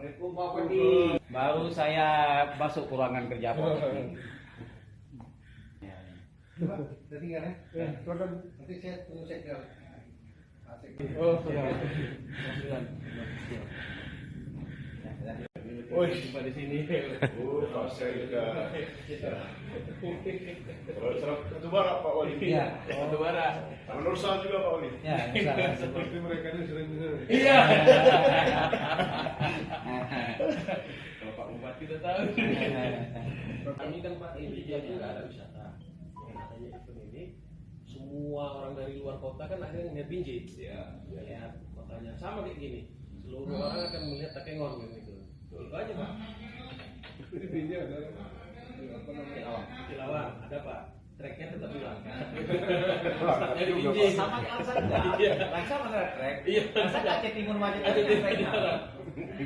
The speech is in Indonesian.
Assalamualaikum Pak Pedi. Baru saya masuk ke ruangan kerja Pak. Jadi kan ya? Nanti saya tunggu cek ke Oh, sudah. Oh, jumpa di sini. Oh, saya juga. Satu barak Pak Wali. Iya. Satu bara. Menurut saya juga Pak Wali. Ya, salah. seperti mereka ini sering Iya. Kalau Pak Bupati kita tahu. Kami kan Pak ini dia nggak ada wisata. Yang namanya event ini semua orang dari luar kota kan ada yang lihat Binjai. Ya, makanya sama kayak gini. Seluruh orang akan melihat Takengon gitu. Itu aja Pak. ini adalah apa namanya? Kilawang ada Pak. Treknya tetap hilang kan. Startnya Dari Binjai. Sama kan Langsa. Iya. Langsa mana trek? Iya. Langsa Aceh Timur Macet. Ada di